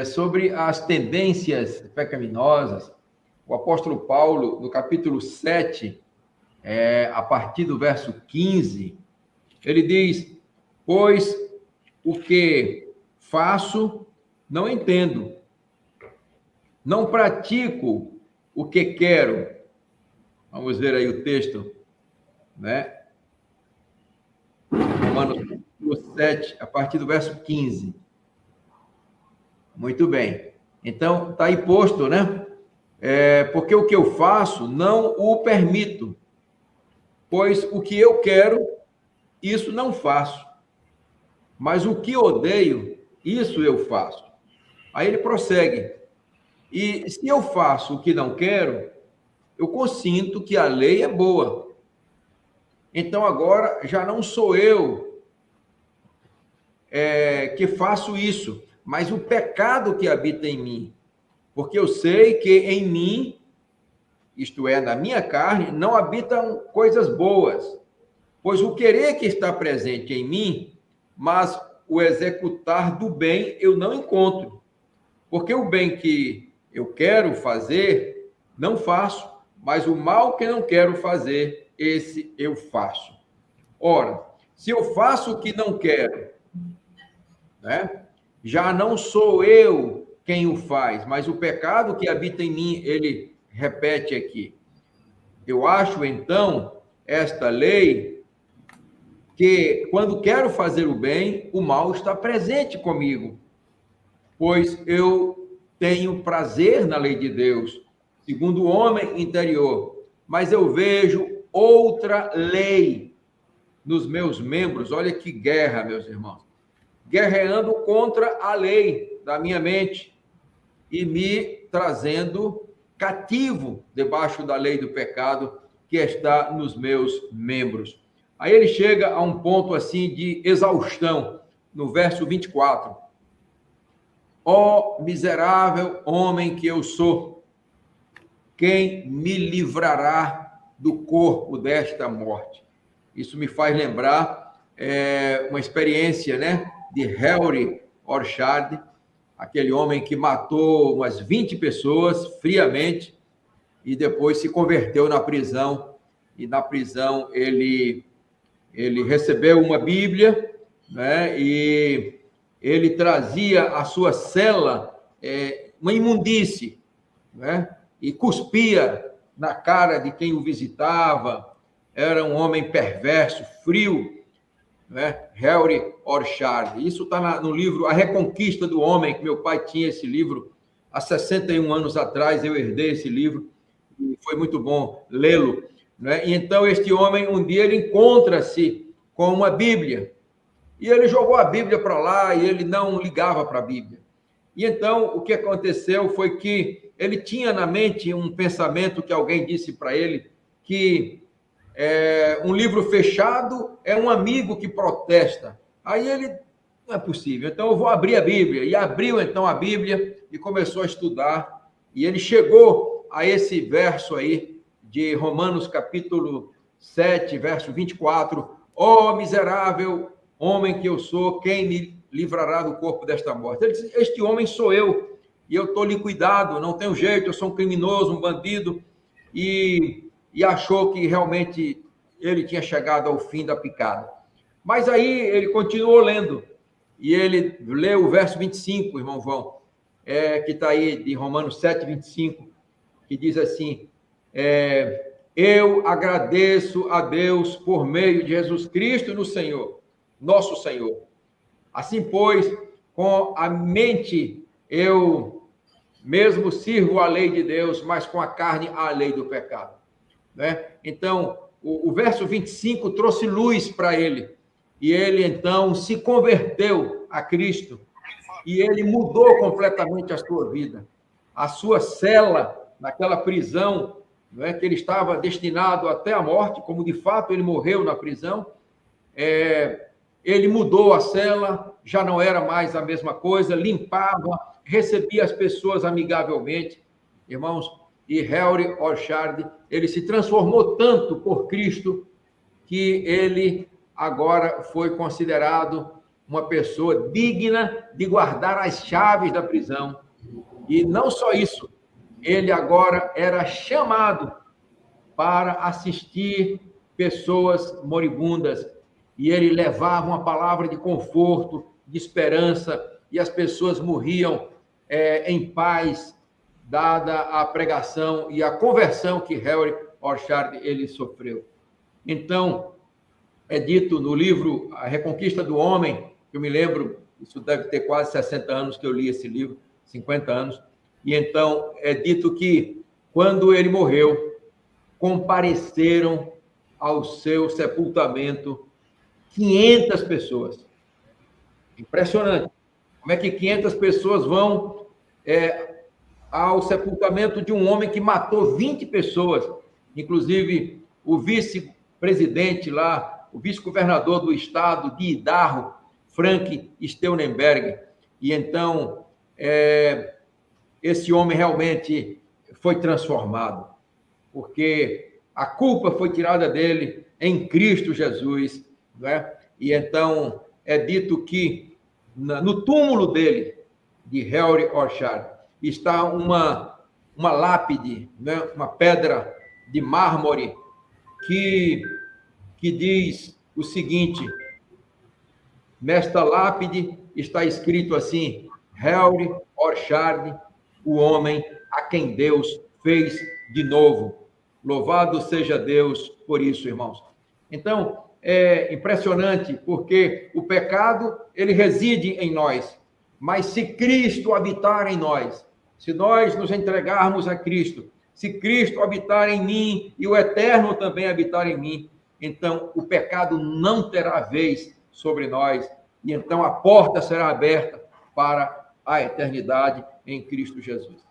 sobre as tendências pecaminosas. O apóstolo Paulo, no capítulo 7, a partir do verso 15, ele diz: pois o que faço, não entendo. Não pratico o que quero. Vamos ver aí o texto, né? Romanos 7, a partir do verso 15. Muito bem. Então, está aí posto, né? Porque o que eu faço, não o permito. Pois o que eu quero, isso não faço. Mas o que odeio, isso eu faço. Aí ele prossegue. E se eu faço o que não quero, eu consinto que a lei é boa. Então agora já não sou eu que faço isso, mas o pecado que habita em mim. Porque eu sei que em mim, isto é, na minha carne, não habitam coisas boas. Pois o querer que está presente em mim, mas o executar do bem eu não encontro. Porque o bem que eu quero fazer, não faço, mas o mal que não quero fazer, esse eu faço. Ora, se eu faço o que não quero, né, já não sou eu quem o faz, mas o pecado que habita em mim, ele repete aqui. Eu acho, então, esta lei, que quando quero fazer o bem, o mal está presente comigo, pois eu tenho prazer na lei de Deus, segundo o homem interior, mas eu vejo outra lei nos meus membros. Olha que guerra, meus irmãos. Guerreando contra a lei da minha mente e me trazendo cativo debaixo da lei do pecado que está nos meus membros. Aí ele chega a um ponto assim de exaustão, no verso 24. Ó miserável homem que eu sou, quem me livrará do corpo desta morte? Isso me faz lembrar uma experiência, né, de Henry Orchard, aquele homem que matou umas 20 pessoas friamente e depois se converteu na prisão. E na prisão ele recebeu uma Bíblia, né, e ele trazia a sua cela uma imundície, né, e cuspia na cara de quem o visitava. Era um homem perverso, frio, né? Henry Orchard. Isso está no livro A Reconquista do Homem, que meu pai tinha esse livro há 61 anos atrás. Eu herdei esse livro e foi muito bom lê-lo, né? E então este homem, um dia, ele encontra-se com uma Bíblia e ele jogou a Bíblia para lá e ele não ligava para a Bíblia. E então o que aconteceu foi que ele tinha na mente um pensamento que alguém disse para ele, que um livro fechado é um amigo que protesta. Aí ele, não é possível, então eu vou abrir a Bíblia. E abriu então a Bíblia e começou a estudar. E ele chegou a esse verso aí de Romanos capítulo 7, verso 24. Ó miserável homem que eu sou, quem me livrará do corpo desta morte? Ele disse: este homem sou eu, e eu estou liquidado, não tenho jeito, eu sou um criminoso, um bandido. E achou que realmente ele tinha chegado ao fim da picada. Mas aí ele continuou lendo, e ele leu o verso 25, irmão João, que está aí de Romanos 7, 25, que diz assim: eu agradeço a Deus por meio de Jesus Cristo no Senhor, nosso Senhor. Assim, pois, com a mente eu mesmo sirvo a lei de Deus, mas com a carne a lei do pecado. Né? Então, o verso 25 trouxe luz para ele, e ele então se converteu a Cristo, e ele mudou completamente a sua vida. A sua cela, naquela prisão, né, que ele estava destinado até a morte, como de fato ele morreu na prisão, ele mudou a cela, já não era mais a mesma coisa, limpava, recebia as pessoas amigavelmente, irmãos. E Henry Orchard, ele se transformou tanto por Cristo que ele agora foi considerado uma pessoa digna de guardar as chaves da prisão. E não só isso, ele agora era chamado para assistir pessoas moribundas, e ele levava uma palavra de conforto, de esperança, e as pessoas morriam em paz, dada a pregação e a conversão que Henry Orchard ele sofreu. Então, é dito no livro A Reconquista do Homem, que eu me lembro, isso deve ter quase 60 anos que eu li esse livro, 50 anos, e então é dito que, quando ele morreu, compareceram ao seu sepultamento 500 pessoas. Impressionante. Como é que 500 pessoas vão ao sepultamento de um homem que matou 20 pessoas, inclusive o vice-presidente lá, o vice-governador do estado de Idaho, Frank Steunenberg. E então, esse homem realmente foi transformado, porque a culpa foi tirada dele em Cristo Jesus, não é? E então é dito que no túmulo dele, de Henry Orchard, está uma lápide, né? Uma pedra de mármore que diz o seguinte: nesta lápide está escrito assim: Henry Orchard, o homem a quem Deus fez de novo. Louvado seja Deus por isso, irmãos. Então, é impressionante, porque o pecado, ele reside em nós, mas se Cristo habitar em nós, se nós nos entregarmos a Cristo, se Cristo habitar em mim e o Eterno também habitar em mim, então o pecado não terá vez sobre nós, e então a porta será aberta para a eternidade em Cristo Jesus.